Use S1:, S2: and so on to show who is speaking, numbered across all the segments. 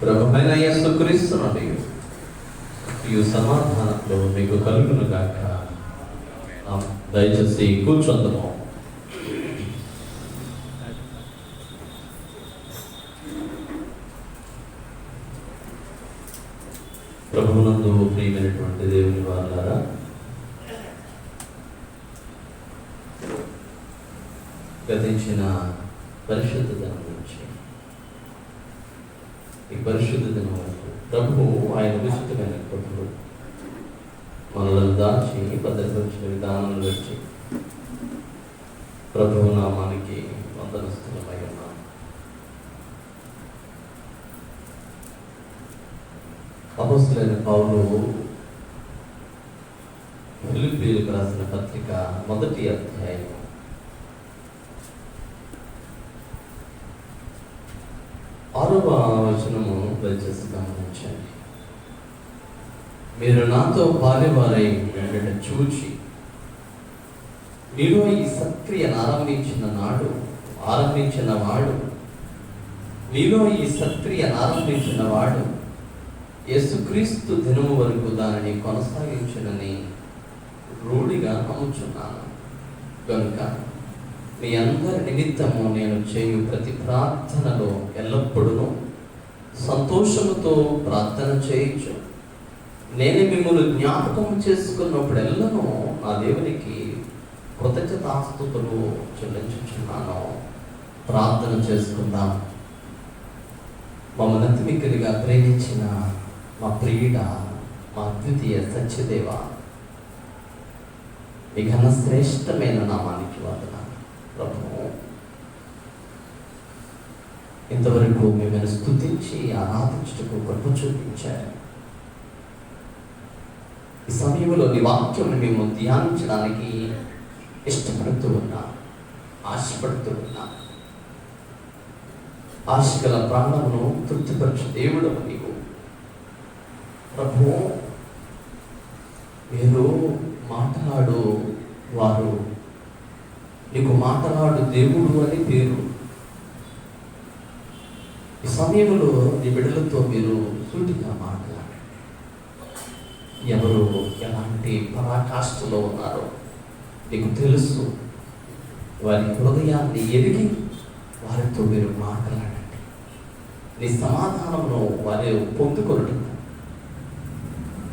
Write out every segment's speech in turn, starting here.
S1: ప్రభువైన యేసుక్రీస్తు నుండి ఈ సమాధానంలో మీకు కలుగును గాక. దయచేసి కూర్చుందాము. ప్రభువునందు ప్రియమైనటువంటి దేవుని వారులారా, గతించిన పరిశుద్ధ దినం నుంచి ఈ పరిశుద్ధ దినం వరకు ప్రభువు ఆయన విశుద్ధమైన కృపలు మనలను దాచి భద్రపరిచిన విధానం వచ్చి ప్రభువు నామానికి వందనస్తులమై ఉన్నాం. అపోస్తలుడైన పౌలు ఫిలిప్పీయులకు రాసిన పత్రిక 1వ అధ్యాయం 6వ వచనము దయచేసి గమనించండి. మీరు నాతో పాలువారై ఉండట చూచి మీలో ఈ సత్క్రియను ఆరంభించిన వాడు యేసుక్రీస్తు దినము వరకు దానిని కొనసాగించునని రూఢిగా నమ్ముచున్నాను. కనుక మీ అందరి నిమిత్తము నేను చేయు ప్రతి ప్రార్థనలో ఎల్లప్పుడూ సంతోషముతో ప్రార్థన చేయొచ్చు. నేను మిమ్మల్ని జ్ఞాపకం చేసుకున్నప్పుడెల్లను నా దేవునికి కృతజ్ఞతాస్తుతులు చెల్లించుచున్నాను. ప్రార్థన చేసుకుందాం. మమ్మల్ని అతిమిక్కిలిగా ప్రేమించిన మా ప్రియుడ, మా అద్వితీయ సత్యదేవ, మీ ఘన శ్రేష్టమైన నామానికి వందనాలు. ప్రభువు, ఇంతవరకు మిమ్మల్ని స్తుతించి ఆరాధించుటకు కృప చూపించారు. ఈ సమయంలో నీ వాక్యం మేము ధ్యానించడానికి ఇష్టపడుతూ ఉన్నాం, ఆశపడుతూ ఉన్నాం. ఆశగల ప్రాణమును తృప్తిపరచు దేవుడు నీవు. ప్రభు, మీరు మాట్లాడు వారు, నీకు మాట్లాడు దేవుడు అని పేరు. ఈ సమయంలో నీ బిడ్డలతో మీరు సూటిగా మాట్లాడండి. ఎవరు ఎలాంటి పరాకాష్ఠలో ఉన్నారో నీకు తెలుసు. వారి హృదయాన్ని ఎరిగి వారితో మీరు మాట్లాడండి. నీ సమాధానమును వారి పొందుకొనడం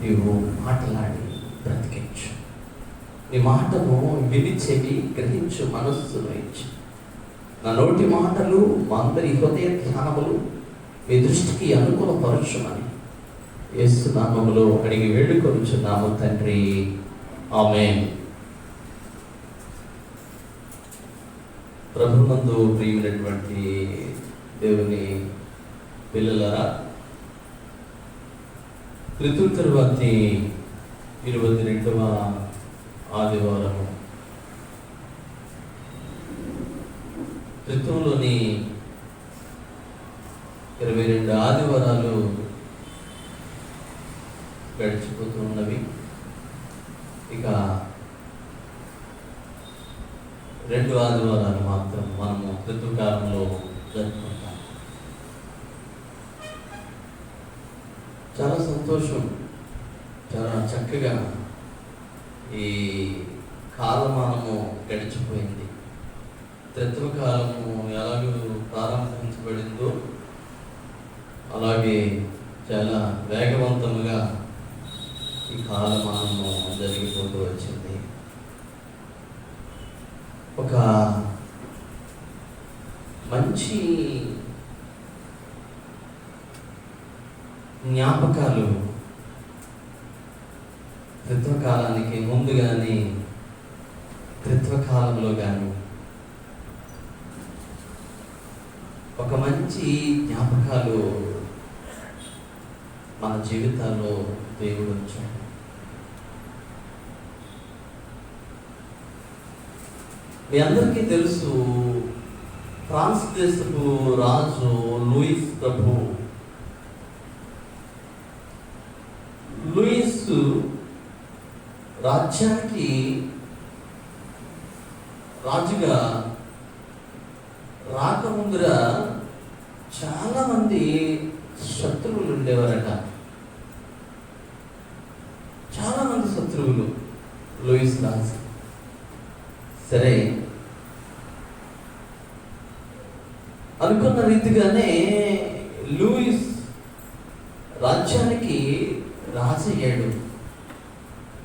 S1: నీవు మాట్లాడి బ్రతికించు. నీ మాటను విని చెవి గ్రహించు మనస్సును ఇచ్చు. నా నోటి మాటలు మా అందరి హృదయ ధ్యానములు మీ దృష్టికి అనుకూలపరచుమని యేసు నామములో అడిగి వేడుకొనుచున్నాము తండ్రి. ఆమేన్. ప్రభునందు ప్రియమైనటువంటి దేవుని పిల్లలారా, ఋతువు తరువాతి 22వ ఆదివారము. ఋతువులోని 22 ఆదివారాలు గడిచిపోతూ ఉన్నవి. ఇక 2 ఆదివారాలు మాత్రం మనము ఋతుకాలంలో జరుపుకుంటాం. చాలా సంతోషం. చాలా చక్కగా ఈ కాలమానము గడిచిపోయింది. ఋతుకాలము ఎలాగూ ప్రారంభించబడిందో అలాగే చాలా వేగవంతముగా ఈ కాలమానము జరిగిపోతూ వచ్చింది. ఒక మంచి జ్ఞాపకాలు ఋతుకాలానికి ముందు కానీ ఋతుకాలంలో కానీ ఒక మంచి జ్ఞాపకాలు మన జీవితాల్లో దేవుడు ఉంచాడు. మీ అందరికీ తెలుసు, ఫ్రాన్స్ దేశపు రాజు లూయిస్ ప్రభు. లూయిస్ రాజ్యానికి రాజుగా రాకముందర చాలా మంది శత్రువులు ఉండేవారట. చాలా మంది శత్రువులు లూయిస్ రాజు. సరే, అనుకున్న రీతిగానే లూయిస్ రాజ్యానికి రాజు అయ్యాడు,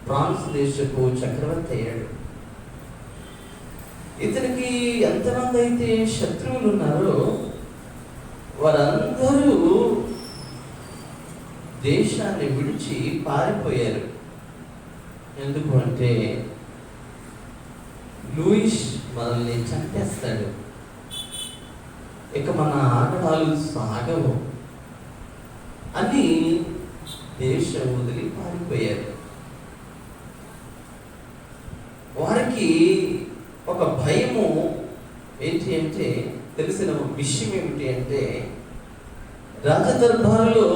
S1: ఫ్రాన్స్ దేశపు చక్రవర్తి అయ్యాడు. ఇతనికి ఎంతమంది అయితే శత్రువులు ఉన్నారో వారందరూ దేశాన్ని విడిచి పారిపోయారు. ఎందుకు అంటే లూయిస్ మనల్ని చంపేస్తాడు, ఇక మన ఆటలు సాగవు అని దేశం వదిలి పారిపోయారు. వారికి ఒక భయము ఏంటి అంటే, తెలిసిన విషయం ఏమిటి అంటే, రాజదర్బారులో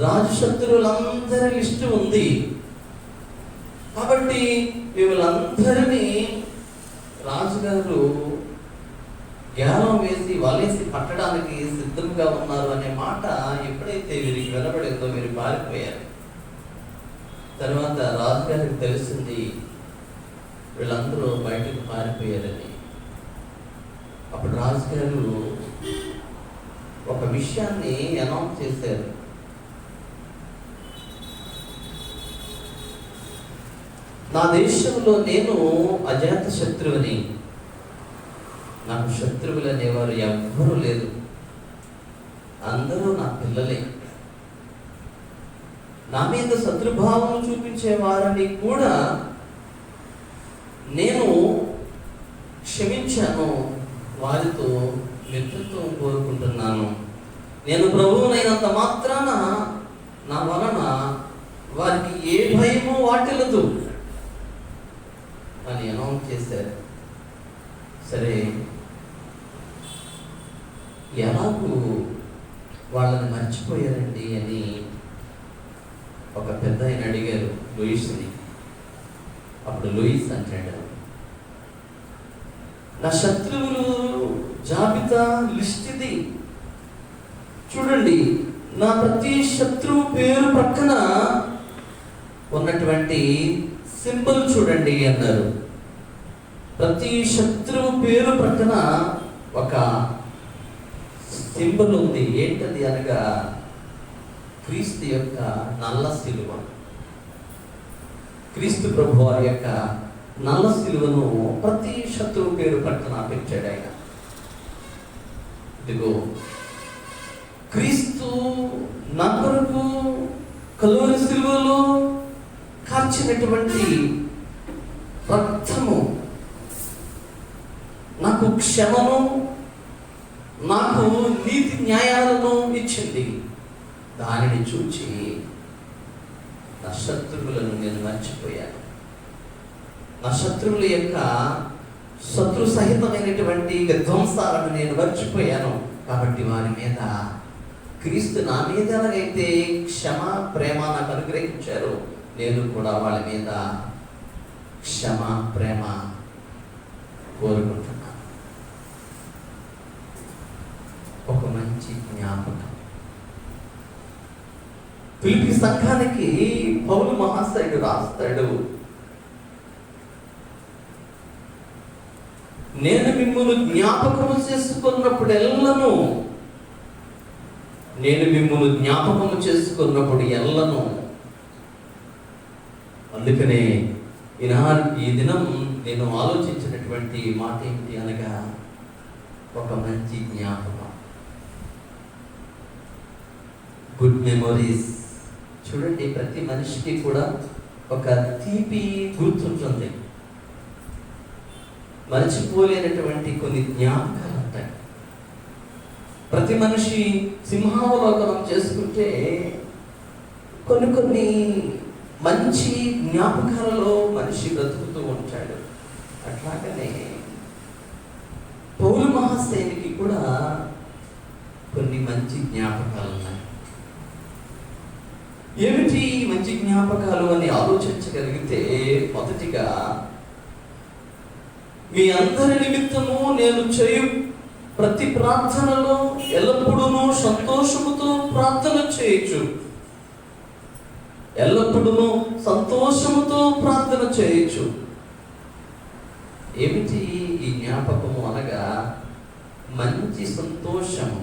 S1: రాజు శత్రువులందరి లిస్టు ఉంది కాబట్టి వీళ్ళందరినీ రాజుగారు గ్యాలం వేసి వలేసి పట్టడానికి సిద్ధంగా ఉన్నారు అనే మాట ఎప్పుడైతే వీరికి వినబడిందో వీరు పారిపోయారు. తర్వాత రాజుగారికి తెలిసింది వీళ్ళందరూ బయటకు పారిపోయారని. అప్పుడు రాజుగారు ఒక విషయాన్ని అనౌన్స్ చేశారు. నా దేశంలో నేను అజాత శత్రువుని, నాకు శత్రువులు అనేవారు ఎవ్వరూ లేరు, అందరూ నా పిల్లలే. నా మీద శత్రుభావం చూపించే వారిని కూడా నేను క్షమించాను, వారితో మిత్రత్వం కోరుకుంటున్నాను. నేను ప్రభువునైనంత మాత్రాన నా వలన వారికి ఏ భయమో వాటిల్లదు అని అనౌన్స్ చేశారు. సరే, ఎలాగూ వాళ్ళని మర్చిపోయారండి అని ఒక పెద్ద ఆయన అడిగారు లూయిస్ని. అప్పుడు లూయిస్ అంటాడు, నా శత్రువులు జాబితా లిస్ట్ ఇది చూడండి, నా ప్రతి శత్రువు పేరు పక్కన ఉన్నటువంటి సింబల్ చూడండి అన్నారు. ప్రతి శత్రువు పేరు పక్కన ఒక సింబల్ ఉంది. ఏంటది అనగా క్రీస్తు యొక్క నల్ల సిలువ. క్రీస్తు ప్రభు వారి యొక్క నల్ల సిలువను ప్రతి శత్రువు పేరు పక్కన పెట్టాడు ఆయన. ఇదిగో క్రీస్తు నా కొరకు కలువరి సిలువలో కార్చినటువంటి రక్తము నాకు క్షమను, నాకు నీతి న్యాయాలను ఇచ్చింది. దానిని చూచి నా శత్రువులను నేను మర్చిపోయాను. నా శత్రువుల యొక్క శత్రు సహితమైనటువంటి విధ్వంసాలను నేను మర్చిపోయాను. కాబట్టి వారి మీద క్రీస్తు నా మీద ఎలాగైతే క్షమ ప్రేమ నాకు అనుగ్రహించారో, నేను కూడా వాళ్ళ మీద క్షమ ప్రేమ కోరుకుంటున్నాను. ఒక మంచి జ్ఞాపకం. ఫిలిప్పీ సంఘానికి పౌలు మహాశయుడు రాస్తాడు, నేను మిమ్మల్ని జ్ఞాపకము చేసుకున్నప్పుడు ఎల్లను. అందుకనే ఈ దినం నేను ఆలోచించినటువంటి మాట ఏంటి అనగా, ఒక మంచి జ్ఞాపకం, గుడ్ మెమొరీస్. చూడండి, ప్రతి మనిషికి కూడా ఒక తీపి గుర్తుంటుంది, మర్చిపోలేనటువంటి కొన్ని జ్ఞాపకాలు ఉంటాయి. ప్రతి మనిషి సింహావలోకనం చేసుకుంటే కొన్ని మంచి జ్ఞాపకాలలో మనిషి బ్రతుకుతూ ఉంటాడు. అట్లాగనే పౌలు మహాశయునికి కూడా కొన్ని మంచి జ్ఞాపకాలు ఉన్నాయి. ఏమిటి మంచి జ్ఞాపకాలు అని ఆలోచించగలిగితే, మొదటిగా మీ అందరి నిమిత్తము నేను చేయు ప్రతి ప్రార్థనలో ఎల్లప్పుడూ ప్రార్థన చేయొచ్చు, ఎల్లప్పుడూ సంతోషముతో ప్రార్థన చేయొచ్చు. ఏమిటి ఈ జ్ఞాపకము అనగా మంచి సంతోషము.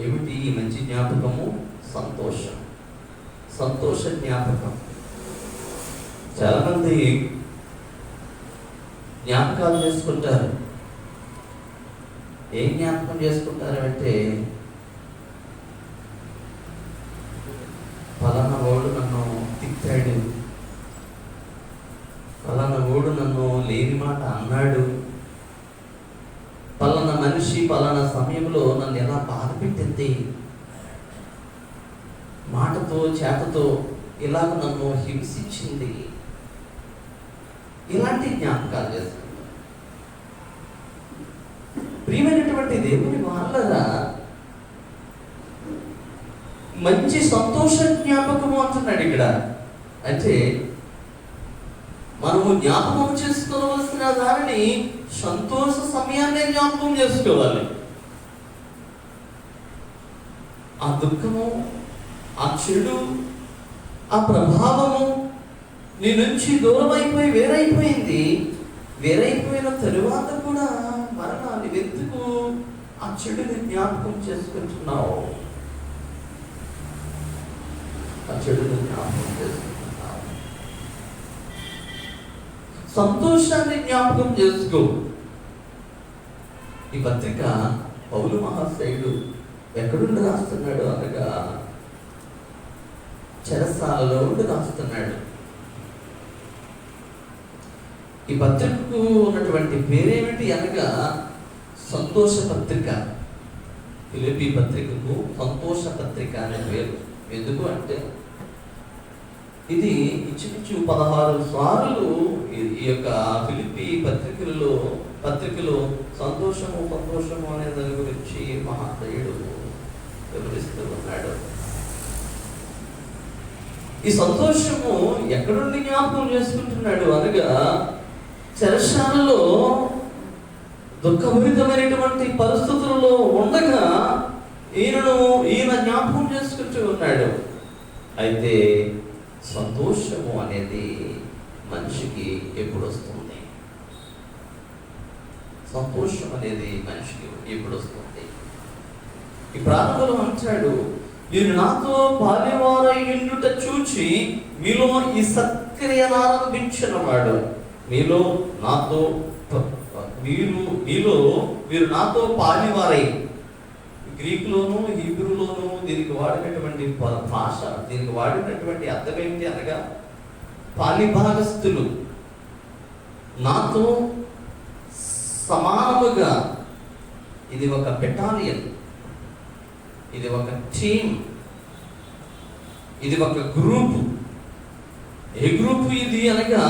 S1: ఏమిటి ఈ మంచి జ్ఞాపకము? సంతోషం, సంతోష జ్ఞాపకం. చాలామంది జ్ఞాపకాలు చేసుకుంటారు. ఏం జ్ఞాపకం చేసుకుంటారు అంటే, ఫలానా వాడు నన్ను తిట్టాడు, ఫలానా వాడు నన్ను లేని మాట అన్నాడు, పలానా మనిషి పలానా సమయంలో నన్ను ఎలా బాధ పెట్టింది, మాటతో చేతతో ఇలాగ నన్ను హింసించింది. ఇలాంటి జ్ఞాపకాలు చేస్తున్నారు. ప్రియమైనటువంటి దేవుని వాళ్ళరా, మంచి సంతోష జ్ఞాపకము అంటున్నాడు ఇక్కడ. అంటే మనము జ్ఞాపకం చేసుకోవలసిన దానిని సంతోష సమయాన్నే జ్ఞాపకం చేసుకోవాలి. ఆ దుఃఖము, ఆ చెడు, ఆ ప్రభావము నీ నుంచి దూరం అయిపోయి వేరైపోయింది. వేరైపోయిన తరువాత కూడా మరలా నీవెందుకు ఆ చెడుని జ్ఞాపకం చేసుకుంటున్నావు? ఆ చెడుని జ్ఞాపకం చేసుకుంటున్నావు. సంతోషాన్ని జ్ఞాపకం చేసుకో. ఈ పత్రిక పౌలు మహాశయుడు ఎక్కడుండి రాస్తున్నాడు అనగా, చెరసాలలో ఉండి రాస్తున్నాడు. ఈ పత్రికకు ఉన్నటువంటి పేరేమిటి అనగా సంతోష పత్రిక. ఫిలిప్పీ పత్రికకు సంతోష పత్రిక అనే పేరు. ఎందుకు అంటే ఇది ఇంచుమించు 16 సార్లు ఈ యొక్క ఫిలిప్పీ పత్రికలో సంతోషము అనే దాని గురించి మహాశయుడు వివరిస్తూ ఉన్నాడు. ఈ సంతోషము ఎక్కడి నుండి జ్ఞాపకం చేసుకుంటున్నాడు అనగా, చెరసాలలో దుఃఖభరితమైనటువంటి పరిస్థితులలో ఉండగా ఈయన జ్ఞాపకం చేసుకుంటూ ఉన్నాడు. అయితే సంతోషము అనేది మనిషికి ఎప్పుడు వస్తుంది? సంతోషం అనేది మనిషికి ఎప్పుడు వస్తుంది? ఈ ప్రారంభంలో అంటాడు, మీరు నాతో పాలివారై ఉండుట చూచి మీలో ఈ సత్క్రియను ఆరంభించిన వాడు, మీరు నాతో పాలివారై. గ్రీకులోను హీబ్రూలోను దీనికి వాడినటువంటి భాష, దీనికి వాడినటువంటి అర్థం ఏంటి అనగా పాలిభాగస్థులు, నాతో సమానముగా. ఇది ఒక బెటాలియన్, ఇది ఒక టీమ్, ఇది ఒక గ్రూప్. ఏ గ్రూప్ ఇది అనగా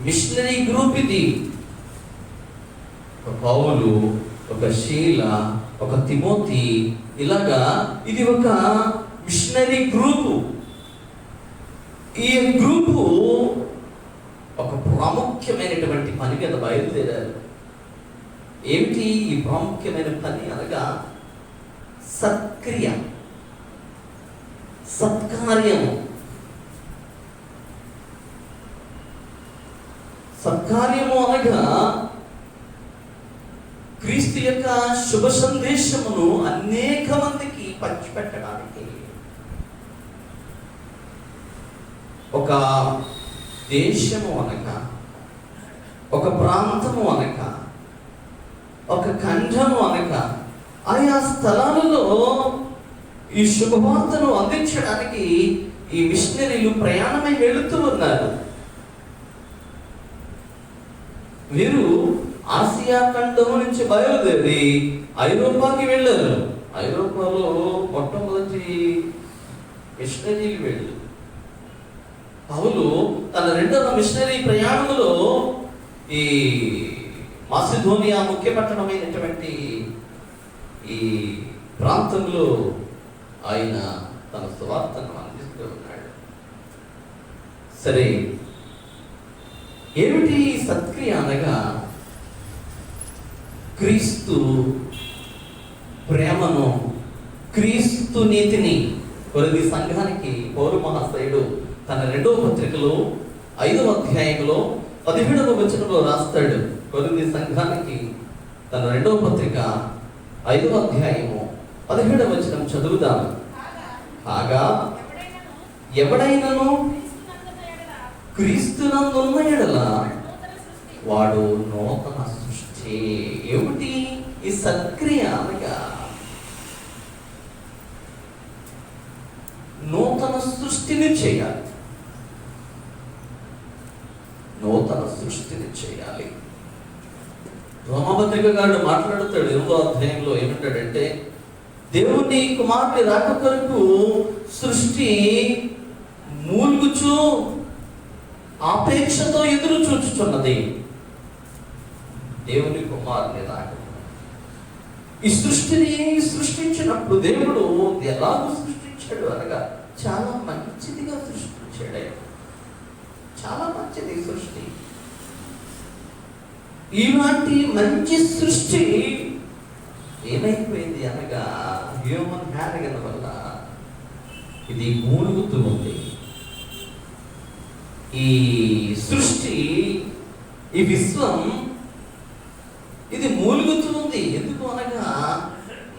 S1: మిషనరీ గ్రూప్. ఇది ఒక పౌలు, ఒక శీల, ఒక తిమోతి, ఇలాగా ఇది ఒక మిషనరీ గ్రూపు. ఈ గ్రూపు ఒక ప్రాముఖ్యమైనటువంటి పని మీద బయలుదేరారు. ఏమిటి ఈ ప్రాముఖ్యమైన పని అనగా సత్క్రియ, సత్కార్యము. సత్కార్యము అనగా క్రీస్తు యొక్క శుభ సందేశమును అనేక మందికి పంచిపెట్టడానికి. ఒక దేశము అనక, ఒక ప్రాంతము అనక, ఒక ఖండము అనక, ఆయా స్థలాలలో ఈ శుభవార్తను అందించడానికి ఈ మిషనరీలు ప్రయాణమై వెళుతూ ఉన్నారు. వీరు ఆసియా ఖండం నుంచి బయలుదేరి ఐరోపాకి వెళ్ళారు. ఐరోపాలో మొట్టమొదటి మిషనరీలు వెళ్ళు. పౌలు తన రెండవ మిషనరీ ప్రయాణంలో ఈ మాసిదోనియా ముఖ్య పట్టణమైనటువంటి ఈ ప్రాంతంలో ఆయన తన సువార్తను అందిస్తూ ఉన్నాడు. సరే, ఏమిటి సత్క్రియ అనగా క్రీస్తు ప్రేమను క్రీస్తు నీతిని కొరింథీ సంఘానికి పౌలు మహాశయుడు తన 2వ పత్రికలో 5వ అధ్యాయంలో 17వ వచనంలో రాస్తాడు. కొరింథీ సంఘానికి తన 2వ పత్రిక 5వ అధ్యాయము 17వ వచనం చదువుదాము. కాగా ఎవడైనను క్రీస్తునందున్న ఎడల వాడు నూతన సృష్టి. ఏమిటి ఈ సత్క్రియ అనగా? నూతన సృష్టిని చేయాలి. నూతన సృష్టిని చేయాలి. రోమపత్రిక గారు మాట్లాడుతాడు 8వ అధ్యాయంలో. ఏమంటాడంటే, దేవుని కుమారుని రాక కొరకు సృష్టి మూలుగుచు ఆపేక్షతో ఎదురు చూచుచున్నది. దేవుని కుమారుని రాక ఈ సృష్టిని సృష్టించినప్పుడు దేవుడు ఎలాగో సృష్టించాడు అనగా చాలా మంచిదిగా సృష్టించాడు. చాలా మంచిది సృష్టి. ఇలాంటి మంచి సృష్టి ఏమైపోయింది అనగా హ్యూమన్ హ్యాండ్ వల్ల ఇది మూలుగుతూ ఉంది. ఈ సృష్టి, ఈ విశ్వం ఇది మూలుగుతూ ఉంది. ఎందుకు అనగా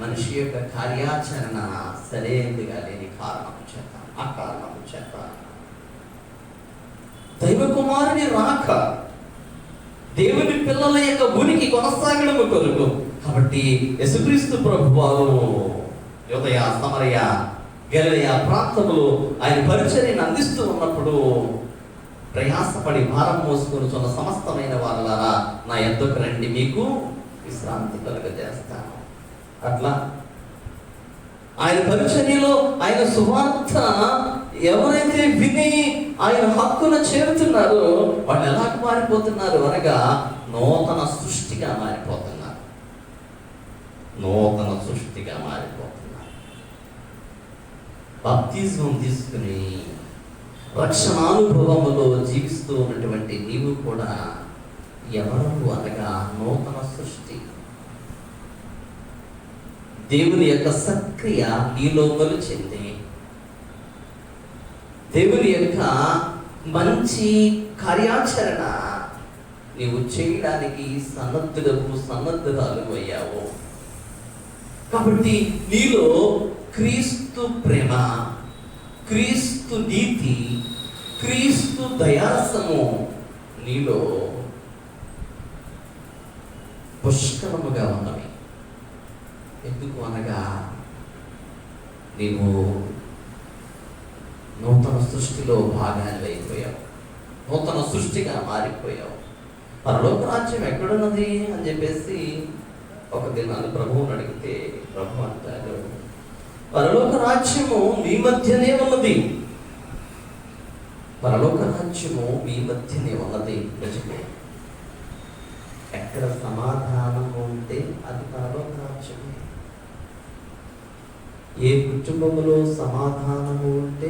S1: మనిషి యొక్క కార్యాచరణ సరైనదిగా లేని కారణం చేత, ఆ కారణం చేత దైవ కుమారుని రాక, దేవుని పిల్లల యొక్క ఉనికి కొనసాగడం కొరకు. కాబట్టి యేసుక్రీస్తు ప్రభువారు యూదయ, సమరయ, గలిలయ ప్రాంతములో ఆయన పరిచర్యను అందిస్తూ ఉన్నప్పుడు, ప్రయాసపడి భారం మోసుకొనుచున్న సమస్తమైన వారలారా నా యొద్దకు రండి, మీకు విశ్రాంతి కలుగజేస్తాను. అట్లా ఆయన పరిచర్యలో ఆయన సువార్త ఎవరైతే విని ఆయన హక్కున చేరుతున్నారో వాళ్ళు ఎలా మారిపోతున్నారు అనగా నూతన సృష్టిగా మారిపోతున్నారు. నూతన సృష్టిగా మారిపోతున్నారు. బాప్తిజం తీసుకుని రక్షణానుభవములో జీవిస్తూ ఉన్నటువంటి నీవు కూడా ఎవరు అనగా నూతన సృష్టి. దేవుని యొక్క సక్రియ నీలో మొలిచింది. దేవుని యొక్క మంచి కార్యాచరణ నీవు చేయడానికి సన్నద్ధురాలు అయ్యావు. కాబట్టి నీలో క్రీస్తు ప్రేమ, క్రీస్తు నీతి, క్రీస్తు దయాసము నీలో పుష్కలముగా ఉన్నవి. ఎందుకు అనగా నీవు నూతన సృష్టిలో భాగాన్ని అయిపోయావు. నూతన సృష్టిగా మారిపోయావు. పరలోక రాజ్యం ఎక్కడున్నది అని చెప్పేసి ఒక దినాన్ని ప్రభువుని అడిగితే ప్రభు అంటారు, పరలోక రాజ్యము మీ మధ్యనే ఉన్నది. పరలోక రాజ్యము మీ మధ్యనే ఉన్నది. నిజమే. ఎక్కడ సమాధానం ఉంటే అది పరలోక రాజ్యమే. ఏ కుటుంబంలో సమాధానము ఉంటే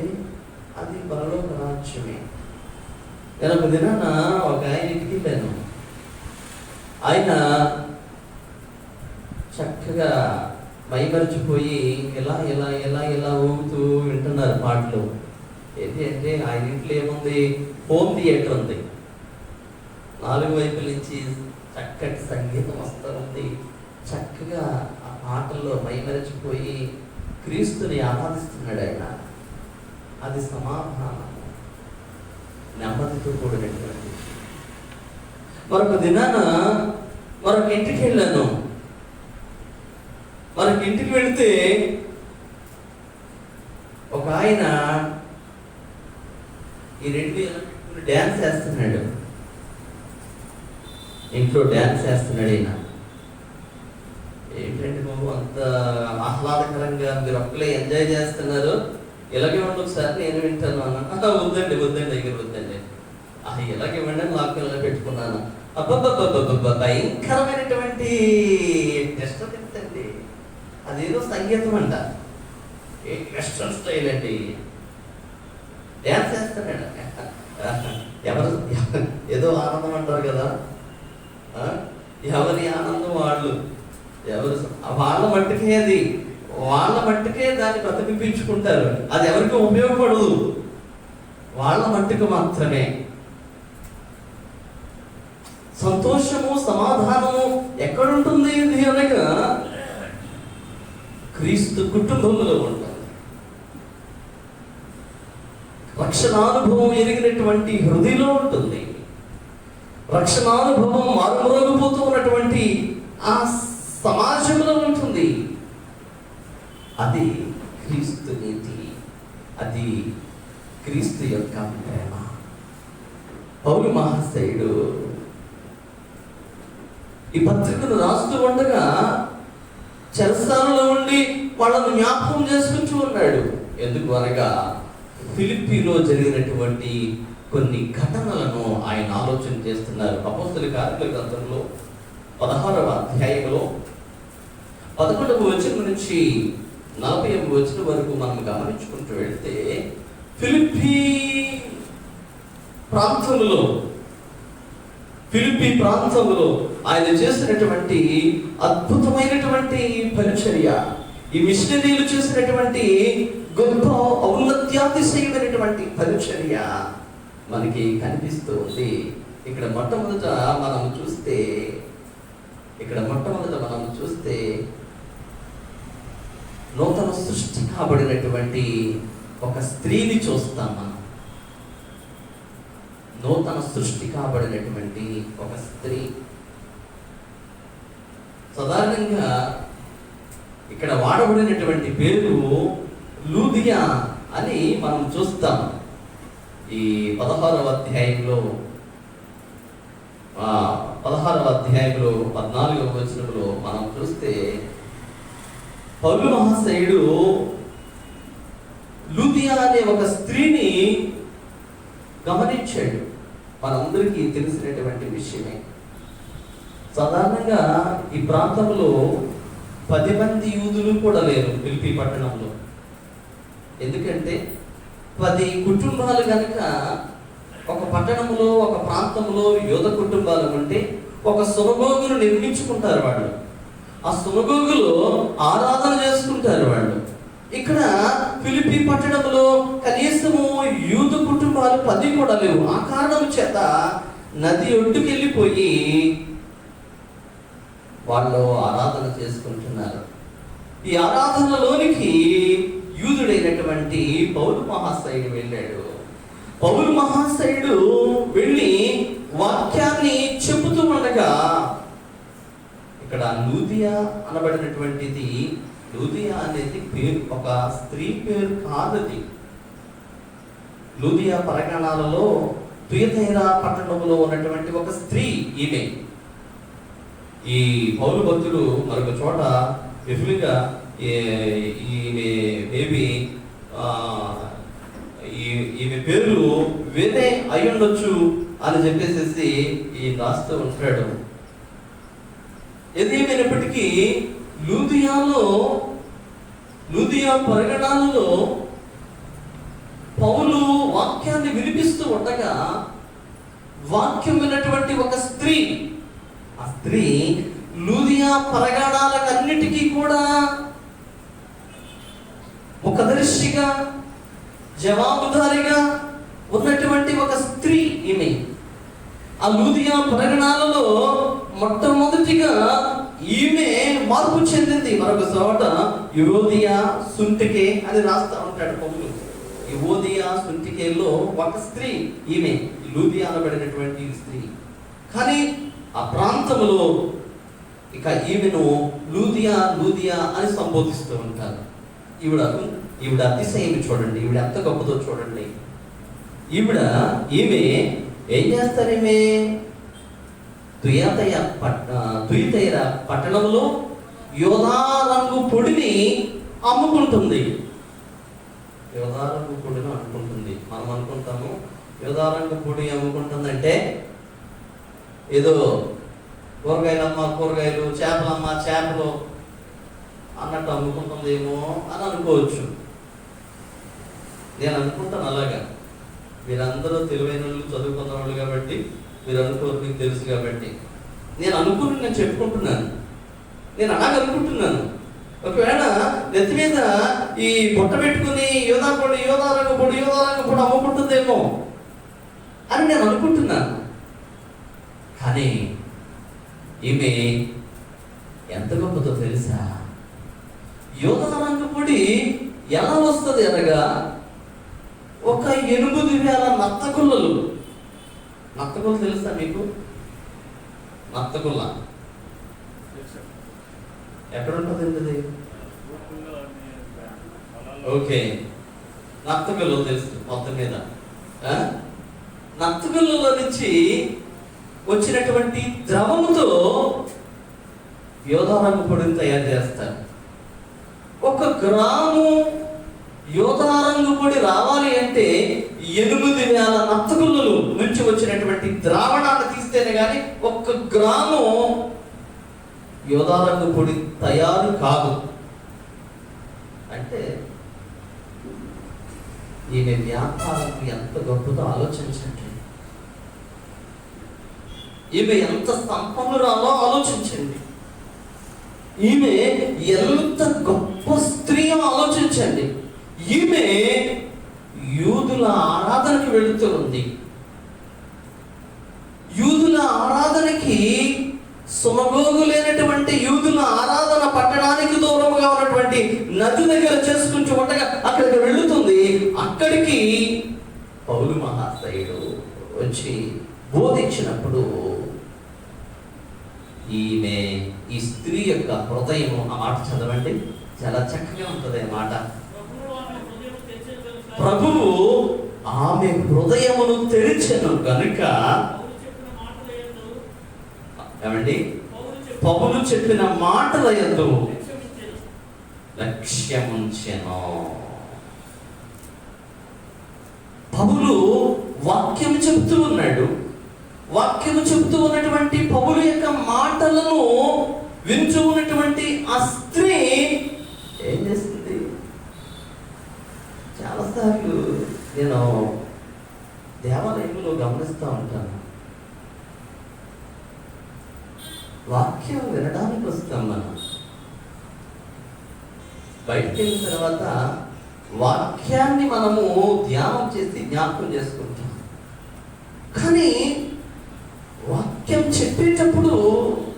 S1: అది పరలోక రాజ్యమే. నేను ఒక దినాన ఒక ఆయన ఇంటికి వెళ్ళాను. ఆయన చక్కగా మైమరిచిపోయి ఇలా ఇలా ఇలా ఇలా ఊగుతూ వింటున్నారు పాటలు. ఏంటి అంటే ఆయన ఇంట్లో ఏముంది, హోమ్ థియేటర్ ఉంది. 4 వైపుల నుంచి చక్కటి సంగీతం వస్తూ ఉంది. చక్కగా ఆ పాటల్లో మైమరిచిపోయి క్రీస్తుని ఆరాధిస్తున్నాడు ఆయన. అది సమాధానం, నెమ్మదితో కూడినటువంటి. మరొక దినాన మరొక ఇంటికి వెళ్ళాను. మరొక ఇంటికి వెళితే ఒక ఆయన ఈ 2 డ్యాన్స్ చేస్తున్నాడు. ఇంట్లో డ్యాన్స్ చేస్తున్నాడు ఆయన. ఏంటంటే బాబు అంత ఆహ్లాదకరంగా మీరు ఒక్కలే ఎంజాయ్ చేస్తున్నారు, ఇలాగే ఉండి ఒకసారి నేను వింటాను అన్న. వద్దండి దగ్గర వద్దండి, ఇలాగే ఇవ్వండి నాకు ఇలా పెట్టుకున్నాను. అబ్బబ్బబ్బబ్బబ్బ భయంకరమైనటువంటి డిస్టర్బెన్స్ అండి. అదేదో సంగీతం అంట, ఏ వెస్ట్రన్ స్టైల్ అండి. డ్యాన్స్ చేస్తాడు. ఎవరు ఏదో ఆనందం అంటారు కదా, ఎవరి ఆనందం వాళ్ళు, ఎవరు వాళ్ళ మట్టుకే అది. వాళ్ళ మట్టుకే దాన్ని ప్రతిబింబించుకుంటారు. అది ఎవరికి ఉపయోగపడదు, వాళ్ళ మట్టుకు మాత్రమే. సంతోషము సమాధానము ఎక్కడుంటుంది ఇది అనగా క్రీస్తు కుటుంబంలో ఉంటుంది. రక్షణానుభవం ఎరిగినటువంటి హృదయంలో ఉంటుంది. రక్షణానుభవం మారుమరుగుపోతూ ఉన్నటువంటి ఆ సమాజంలో ఉంటుంది. అది క్రీస్తు నీతి, అది క్రీస్తు యొక్క ప్రేమ. పౌలు మహాశయుడు ఈ పత్రికను రాస్తూ ఉండగా చెరసాలలో ఉండి వాళ్ళను జ్ఞాపకం చేసుకుంటూ ఉన్నాడు. ఎందుకు అనగా ఫిలిప్పీలో జరిగినటువంటి కొన్ని ఘటనలను ఆయన ఆలోచన చేస్తున్నారు. అపోస్తలుల కార్యాల గ్రంథంలో 16వ అధ్యాయంలో 11వ వచనం నుంచి 40వ వచనం వరకు మనం గమనించుకుంటూ వెళ్తే ఫిలిప్పీ ప్రాంతంలో ఆయన చేసినటువంటి అద్భుతమైనటువంటి పరిచర్య, ఈ మిషనరీలు చేసినటువంటి గొప్ప ఔన్నత్యాతిశయమైనటువంటి పరిచర్య మనకి కనిపిస్తూ ఉంది. ఇక్కడ మొట్టమొదట మనం చూస్తే నూతన సృష్టి కాబడినటువంటి ఒక స్త్రీని చూస్తాం. మనం నూతన సృష్టి కాబడినటువంటి ఒక స్త్రీ. సాధారణంగా ఇక్కడ వాడబడినటువంటి పేరు లూదియా అని మనం చూస్తాం. ఈ 16వ అధ్యాయంలో 14వ వచనంలో మనం చూస్తే పౌలు మహాశయుడు లూదియా అనే ఒక స్త్రీని గమనించాడు. మనందరికీ తెలిసినటువంటి విషయమే. సాధారణంగా ఈ ప్రాంతంలో 10 మంది యూదులు కూడా లేరు ఫిలిప్పీ పట్టణంలో. ఎందుకంటే 10 కుటుంబాలు కనుక ఒక పట్టణంలో, ఒక ప్రాంతంలో యూద కుటుంబాలు ఉంటే ఒక సునగోగును నిర్మించుకుంటారు వాళ్ళు. ఆ సునగోగులో ఆరాధన చేసుకుంటారు వాళ్ళు. ఇక్కడ ఫిలిప్పీ పట్టణంలో కనీసము యూద కుటుంబాలు 10 కూడా లేవు. ఆ కారణం చేత నది ఒడ్డుకి వెళ్ళిపోయి వాళ్ళు ఆరాధన చేసుకుంటున్నారు. ఈ ఆరాధనలోనికి యూదుడైనటువంటి పౌలు మహాశయుడు వెళ్ళాడు. పౌలు మహాశయుడు వెళ్ళి వాక్యాన్ని చెబుతూ ఉండగా ఇక్కడ లూదియా అనబడినటువంటిది, లూదియా అనేది పేరు, ఒక స్త్రీ పేరు కాదది. లూదియా పరగణాలలో తుయతైరా పట్టణంలో ఉన్నటువంటి ఒక స్త్రీ ఈమె. ఈ పౌలు భక్తుడు మరొక చోట విఫులుగా ఈమె పేరు వేరే అయి ఉండొచ్చు అని చెప్పేసి ఈ రాస్తూ ఉంటాడు. ఏదేమైనప్పటికీ లూదియా పరగణాలలో పౌలు వాక్యాన్ని వినిపిస్తూ ఉండగా వాక్యం విన్నటువంటి ఒక స్త్రీ, ఆ స్త్రీ లూదియా పరగణాలకన్నిటికీ కూడా ముఖదర్శిగా, జవాబుదారిగా ఉన్నటువంటి ఒక స్త్రీ ఈమె. ఆ లూదియా పరగణాలలో మొట్టమొదటిగా ఈమె మార్పు చెందింది. మరొక చోట యువోదియా సుంటికే అని రాస్తా ఉంటాడు పౌలు. యువోదియా సుంటికేలో ఒక స్త్రీ ఈమె, లూదియా అనబడినటువంటి స్త్రీ. కానీ ఆ ప్రాంతంలో ఇక ఈమెను లూదియా అని సంబోధిస్తూ ఉంటారు. ఈవిడ అతిశయం చూడండి, ఈవిడ ఎంత గొప్పదో చూడండి. ఈమె ఏం చేస్తారు? ఈమె తుయతైర పట్టణంలో యోధా రంగు పొడిని అమ్ముకుంటుంది. యోధా రంగు పొడిని అనుకుంటుంది. మనం అనుకుంటాము యోధా రంగు పొడి అమ్ముకుంటుందంటే ఏదో కూరగాయలు, చేపలు అన్నట్టు అమ్ముకుంటుందేమో అని అనుకోవచ్చు. నేను అనుకుంటాను అలాగా. మీరందరూ తెలివైన వాళ్ళు, చదువుకున్న వాళ్ళు కాబట్టి మీరు అనుకోరు, మీకు తెలుసు కాబట్టి నేను చెప్పుకుంటున్నాను. నేను అలాగ అనుకుంటున్నాను. ఒకవేళ నెత్తి మీద ఈ బుట్ట పెట్టుకుని యోధారంగపొడి అమ్ముకుంటుందేమో అని నేను అనుకుంటున్నాను. కానీ ఈమె ఎంత గొప్పదో తెలుసా? యోధారంగపొడి ఎలా వస్తుంది అనగా, ఒక 8,000 నత్తగుల్లలు. నత్తగుల్ల తెలుసా మీకు? నత్తగుల్ల ఎక్కడ ఉంటుంది? అది ఓకే, నత్తగుల్ల తెలుసు మొత్తం మీద. నత్తగుల్లలో నుంచి వచ్చినటువంటి ద్రవముతో యోధారంగు పొడిని తయారు చేస్తారు. 1 గ్రాము యోధారంగు పొడి రావాలి అంటే 8,000 నత్తగుల్లలు నుంచి వచ్చినటువంటి ద్రావణాన్ని తీస్తేనే కానీ 1 గ్రాము యోధారంగు పొడి తయారు కాదు. అంటే ఈమె వ్యాపారం ఎంత గొప్పదో ఆలోచించండి. ఈమె ఎంత సంపన్నురాలో ఆలోచించండి. ఈమె ఎంత గొప్ప స్త్రీ ఆలోచించండి. ఈమె యూదుల ఆరాధనకి వెళుతూ ఉంది. యూదుల ఆరాధనకి, సునగోగు లేనటువంటి యూదుల ఆరాధన పట్టణానికి దూరంగా ఉన్నటువంటి నది దగ్గర చేసుకుంటూ ఉండగా అక్కడికి వెళుతుంది. అక్కడికి పౌలు మహాశయుడు వచ్చి బోధించినప్పుడు ఈ స్త్రీ యొక్క హృదయము, ఆ మాట చదవండి, చాలా చక్కగా ఉంటుంది ఆ మాట. ప్రభువు ఆమె హృదయమును తెరిచెను గనుక, ఏమండి, పౌలు చెప్పిన మాటల యందు లక్ష్యముంచెను. పౌలు వాక్యం చెప్తూ ఉన్నాడు. వాక్యము చెప్తూ ఉన్నటువంటి పౌలు యొక్క మాటలను వింటూ ఉన్నటువంటి ఆ స్త్రీ ఏం చేస్తుంది? చాలాసార్లు నేను దేవాలయంలో గమనిస్తూ ఉంటాను. వాక్యం వినడానికి వస్తాం మనం. బయటికి వెళ్ళిన తర్వాత వాక్యాన్ని మనము ధ్యానం చేసి జ్ఞాపకం చేసుకుంటాం. కానీ వాక్యం చెప్పేటప్పుడు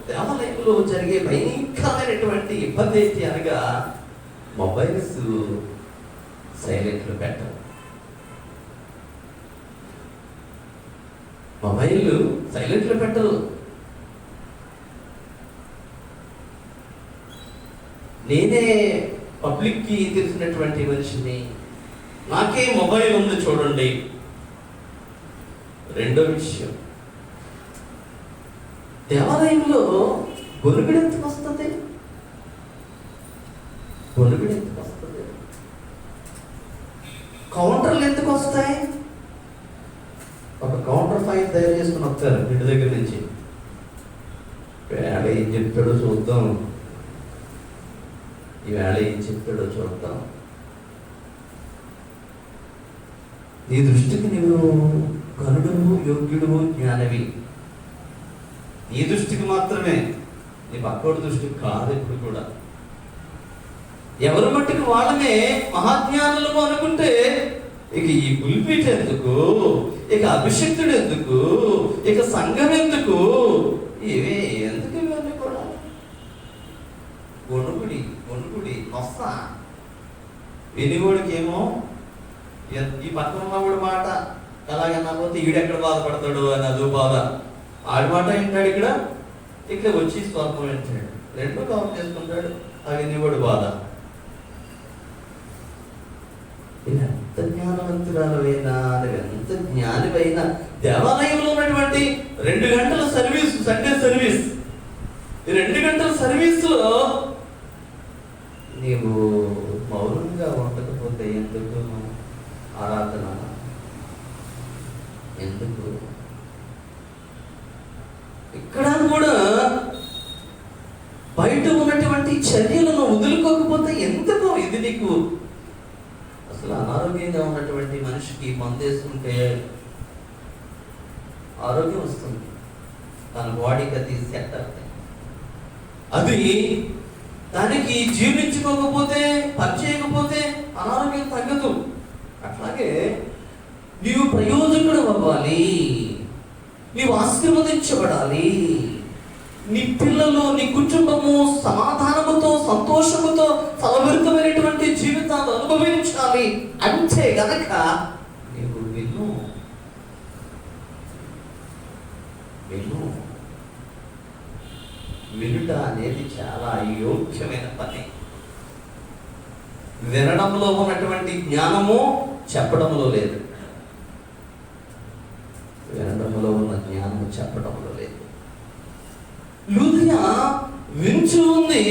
S1: దేవాలయంలో జరిగే భయంకరమైనటువంటి ఇబ్బంది ఏంటి అనగా, మొబైల్స్ సైలెంట్లో పెట్టరు. మొబైల్ సైలెంట్లో పెట్టరు. నేనే పబ్లిక్కి తెలిసినటువంటి మనిషిని, నాకే మొబైల్ ఉంది చూడండి. రెండో విషయం, దేవాలయంలో గొలుగుడు ఎందుకు వస్తుంది? గొలుగుడు ఎందుకు వస్తుంది? కౌంటర్లు ఎందుకు వస్తాయి? ఒక కౌంటర్ ఫైల్ తయారు చేసుకుని వస్తారు ఇంటి దగ్గర నుంచి. వేళ ఏం చెప్పాడో చూద్దాం, ఈవేళ ఏం చెప్పాడో చూద్దాం. నీ దృష్టికి నీవు కనుడువు, యోగ్యుడువు, జ్ఞానవి. నీ దృష్టికి మాత్రమే, నీ పక్కోడి దృష్టికి కాదు. ఇప్పుడు కూడా ఎవరి మట్టుకు వాళ్ళనే మహాజ్ఞానులము అనుకుంటే ఇక ఈ పుల్పిట్ ఎందుకు, ఇక అభిషక్తుడు ఎందుకు, ఇక సంఘం ఎందుకు, ఇవే ఎందుకు? ఇవన్నీ కూడా గొనుగుడి నొస్స. వినిగోడికి ఏమో ఈ పక్కన ఉన్నవాడు మాట ఎలాగన్నా పోతే ఈడెక్కడ బాధపడతాడు అని అదో బాధ. ఆడి మాట వింటాడు, ఇక్కడ వచ్చి స్వల్పం వింటాడు, రెండు కవర్ చేసుకుంటాడు. అవి వినిగోడు బాధ. ఎంత జ్ఞానవంతురాలైనా, ఎంత జ్ఞానివైనా, దేవాలయంలో ఉన్నటువంటి 2 గంటల సర్వీస్, సండే సర్వీస్, ఈ 2 గంటల సర్వీస్లో నీవు మౌనంగా ఉండకపోతే ఎందుకు ఆరాధన? ఎందుకు? ఇక్కడ కూడా బయట ఉన్నటువంటి చర్యలను వదులుకోకపోతే ఎందుకు? ఇది నీకు అసలు అనారోగ్యంగా ఉన్నటువంటి మనిషికి మందేసుకుంటే ఆరోగ్యం వస్తుంది, తన బాడీకి అది సెట్ అవుతాయి. అది దానికి జీర్ణించుకోకపోతే, పని చేయకపోతే అనారోగ్యం తగ్గదు. అట్లాగే నీవు ప్రయోజకుడు అవ్వాలి, నీవు ఆశీర్వదించబడాలి, నీ పిల్లలు, నీ కుటుంబము సమాధానముతో, సంతోషముతో ఫలభరితమైనటువంటి జీవితాలు అనుభవించాలి అంటే గనక నీవు విను. వినుట అనేది చాలా యోగ్యమైన పని. వినడంలో ఉన్నటువంటి జ్ఞానము చెప్పడంలో లేదు. వినడంలో ఉన్న జ్ఞానము చెప్పడంలో లేదు. లూదియా వించు ఉంది.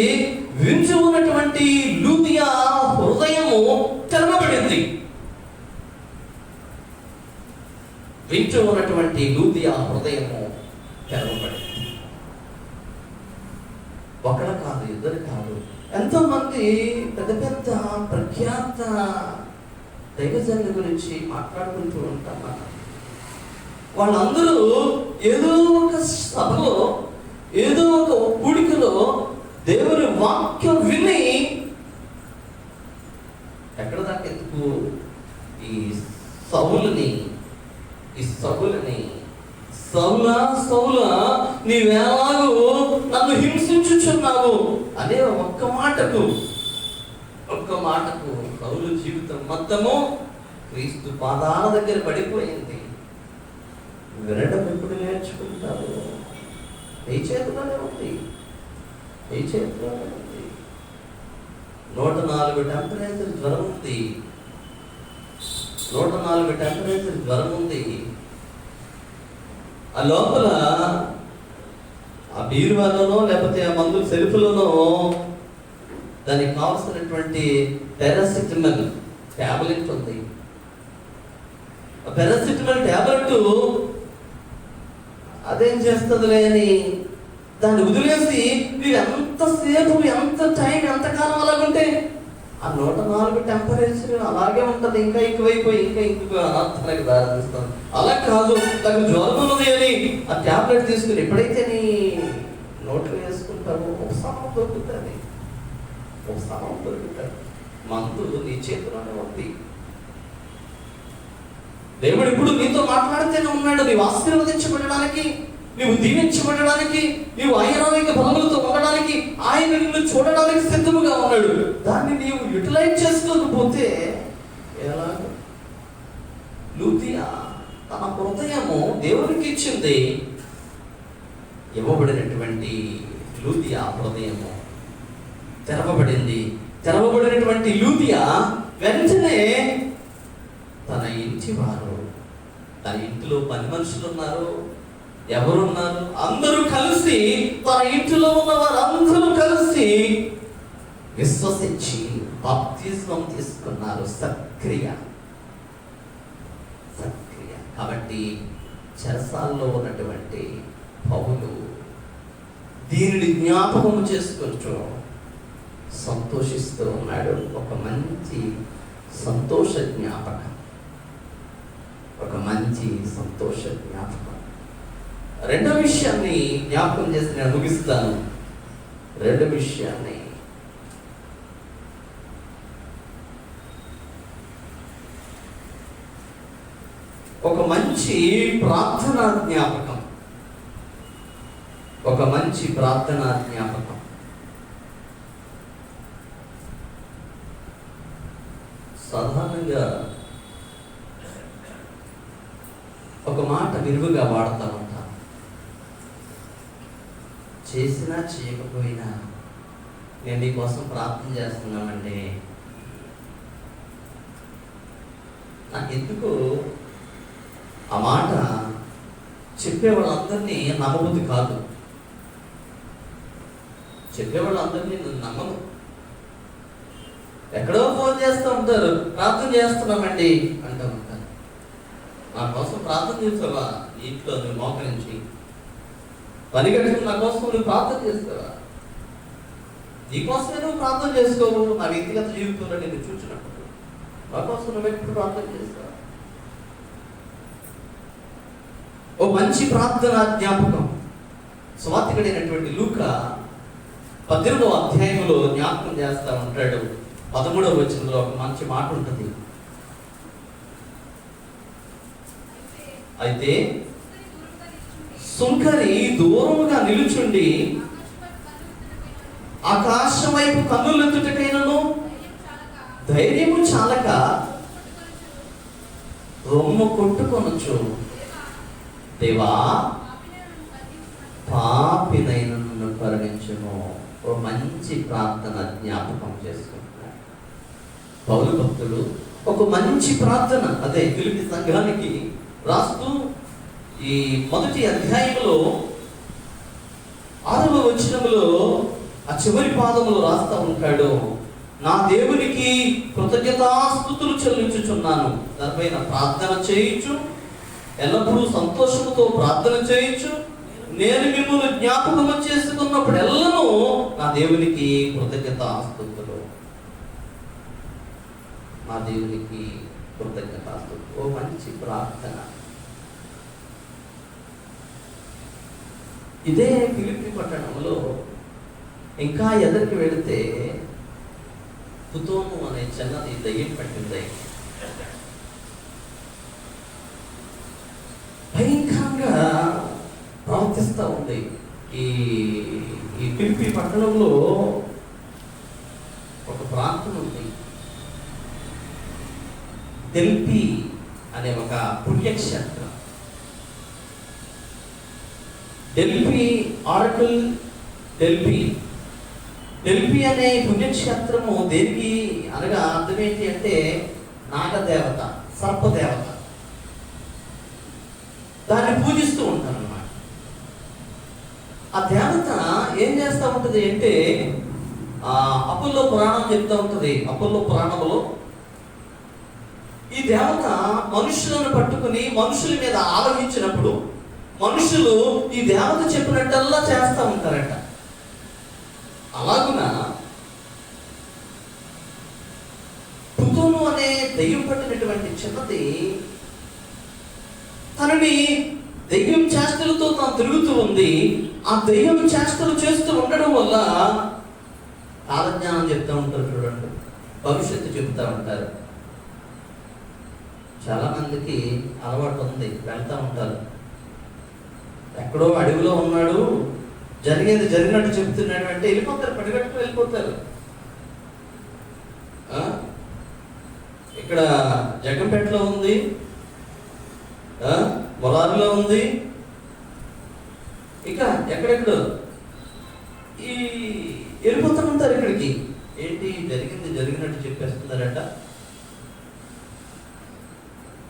S1: వించు ఉన్నటువంటి లూదియా హృదయము తెరవబడింది. వించు ఉన్నటువంటి లూదియా హృదయము తెరవబడింది. ఒకరు కాదు, ఇద్దరు కాదు, ఎంతో మంది పెద్ద పెద్ద ప్రఖ్యాత దైవజనుల గురించి మాట్లాడుకుంటూ ఉంటాం. వాళ్ళందరూ ఏదో ఒక సభలో, ఏదో ఒక కూడికలో దేవుని వాక్యం విని ఎక్కడ దాకా ఎందుకు ఈ సౌలుని సౌలా సౌలా నీవేలాగూ నన్ను హింసించుచున్నావు అనే ఒక్క మాటకు సౌలు జీవితం మొత్తము క్రీస్తు పాదాల దగ్గర పడిపోయింది. వినడం ఎప్పుడు నేర్చుకుంటారు? ఏ చేతిలోనే ఉంది. 104 టెంపరేచర్ జ్వరం ఉంది. 104 టెంపరేచర్ జ్వరం ఉంది. ఆ లోపల ఆ బీరువాలోనో లేకపోతే ఆ మందుల సెల్ఫ్లోనో దానికి కావలసినటువంటి పారాసిటమాల్ ట్యాబ్లెట్ ఉంది. ఆ పారాసిటమాల్ ట్యాబ్లెట్ అదేం చేస్తుందిలే అని దాన్ని వదిలేసి మీరు ఎంతసేపు, ఎంత టైం, ఎంతకాలం అలాగుంటే ఆ 104 టెంపరేచర్ అలాగే ఉంటుంది. ఇంకా ఎక్కువైపోయి ఇంకా అనర్థానికి దారితీస్తుంది. అలా కాదు, నాకు జ్వరం ఉన్నది అని ఆ ట్యాబ్లెట్ తీసుకుని ఎప్పుడైతే నీ నోట్లో వేసుకుంటావో ఉపశమనం దొరుకుతుంది. మందు నీ చేతిలోనే ఉంది. దేవుడు ఇప్పుడు నీతో మాట్లాడితేనే ఉన్నాడు. నీవు ఆశీర్వదించబడడానికి, నీవు దీవించబడడానికి, నీవు ఆయుర్వేదిక బలములతో ఉండడానికి, ఆయన నిన్ను చూడడానికి సిద్ధముగా ఉన్నాడు. దాన్ని నీవు యూటిలైజ్ చేసుకోకపోతే ఎలా? లూదియా తన హృదయము దేవునికి ఇచ్చింది. ఇవ్వబడినటువంటి లూదియా హృదయము తెరవబడింది. తెరవబడినటువంటి లూదియా వెంటనే తన ఇంటి వారు, తన ఇంటిలో పని మనుషులు ఉన్నారు, ఎవరున్నారు, అందరూ కలిసి, తన ఇంటిలో ఉన్న వారందరూ కలిసి విశ్వసించి బాప్తిస్మం తీసుకున్నారు. సక్రియ. కాబట్టి చెరసాల్లో ఉన్నటువంటి పౌలు దీనిని జ్ఞాపకం చేసుకుంటూ సంతోషిస్తూ ఉన్నాడు. ఒక మంచి సంతోష జ్ఞాపకం. రెండో విషయాన్ని జ్ఞాపకం చేసి నేను ముగిస్తాను. రెండో విషయాన్ని ఒక మంచి ప్రార్థనా జ్ఞాపకం. సాధారణంగా ఒక మాట విరివిగా వాడుతూ ఉంటాను. చేసినా చేయకపోయినా నేను మీకోసం ప్రార్థన చేస్తున్నామండి. నాకు ఎందుకు ఆ మాట చెప్పే వాళ్ళందరినీ నమ్మబుద్ధి కాదు. చెప్పేవాళ్ళందరినీ నమ్మను. ఎక్కడో ఫోన్ చేస్తూ ఉంటారు, ప్రార్థన చేస్తున్నామండి అంటూ ఉంటారు. నా కోసం ప్రార్థన చేస్తావా? ఇంట్లో నువ్వు మోకరించి పని కట్టుకుని నా కోసం నువ్వు ప్రార్థన చేస్తావా? నీకోసమే నువ్వు ప్రార్థన చేసుకోవు. నా వ్యక్తిగత జీవితంలో నేను చూసినప్పుడు నా కోసం నువ్వు ఎప్పుడు ప్రార్థన చేస్తావా? ఓ మంచి ప్రార్థన జ్ఞాపకం. స్వాతికుడైనటువంటి లూకా 18వ అధ్యాయంలో జ్ఞాపకం చేస్తా ఉంటాడు. 13వ వచనంలో ఒక మంచి మాట ఉంటుంది. అయితే సుంకరి దూరముగా నిలుచుండి ఆకాశం వైపు కన్నులెత్తుటకైనను ధైర్యము చాలక రొమ్ము కొట్టుకొనొచ్చు. దేవా, పాపినైన నన్ను కరుణించుము. ఓ మంచి ప్రార్థన జ్ఞాపకం చేసుకుంటున్నాడు పౌలు భక్తుడు. ఒక మంచి ప్రార్థన, అదే ఫిలిప్పీ సంఘానికి రాస్తూ ఈ మొదటి అధ్యాయంలో 6వ వచనంలో ఆ చివరి పాదములో రాస్తా ఉంటాడు, నా దేవునికి కృతజ్ఞతాస్తుతులు చెల్లించుచున్నాను, దానిపైన ప్రార్థన చేయించు, ఎల్లప్పుడూ సంతోషముతో ప్రార్థన చేయించు, నేను మిమ్మల్ని జ్ఞాపకం చేసుకున్నప్పుడు ఎల్లను నా దేవునికి కృతజ్ఞతాస్తుతులు, నా దేవునికి కృతజ్ఞతాస్తుతులు. ఓ మంచి ప్రార్థన. ఇదే ఫిలిప్పీ పట్టణంలో ఇంకా ఎదరికి వెళితే పుతోను అనే చిన్నది దయ్యం పట్టింది. భయంకరంగా ప్రవర్తిస్తూ ఉంది. ఈ ఫిలిప్పీ పట్టణంలో ఒక ప్రాంతం ఉంది, డెల్ఫీ అనే ఒక పుణ్యక్షేత్రం. డెల్ఫీ ఆరకల్ డెల్ఫీ అనే పుణ్యక్షేత్రము దేనికి అనగా అర్థం ఏంటి అంటే నాగదేవత, సర్పదేవత. దాన్ని పూజిస్తూ ఉంటారు అన్నమాట. ఆ దేవత ఏం చేస్తూ ఉంటుంది అంటే అపోల్లో పురాణం చెప్తూ ఉంటుంది. అపోల్లో పురాణంలో ఈ దేవత మనుషులను పట్టుకుని మనుషుల మీద ఆవహించినప్పుడు మనుషులు ఈ దేవత చెప్పినట్టల్లా చేస్తూ ఉంటారట. అలాగున పుతోను అనే దెయ్యం పట్టినటువంటి చిన్నది తనని దెయ్యం చేష్టలతో తాను తిరుగుతూ ఉంది. ఆ దెయ్యం చేష్టలు చేస్తూ ఉండడం వల్ల కాలజ్ఞానం చెప్తూ ఉంటారు చూడండి, భవిష్యత్తు చెప్తూ ఉంటారు. చాలా మందికి అలవాటు ఉంది, వెళ్తూ ఉంటారు. ఎక్కడో అడవిలో ఉన్నాడు, జరిగేది జరిగినట్టు చెప్తున్నాడు అంటే వెళ్ళిపోతారు, పడిగట్టుకు వెళ్ళిపోతారు. ఇక్కడ జగంపేటలో ఉంది, మొలారులో ఉంది, ఇక ఎక్కడెక్కడో ఈ వెళ్ళిపోతూ ఉంటారు ఇక్కడికి. ఏంటి జరిగింది జరిగినట్టు చెప్పేస్తున్నారట.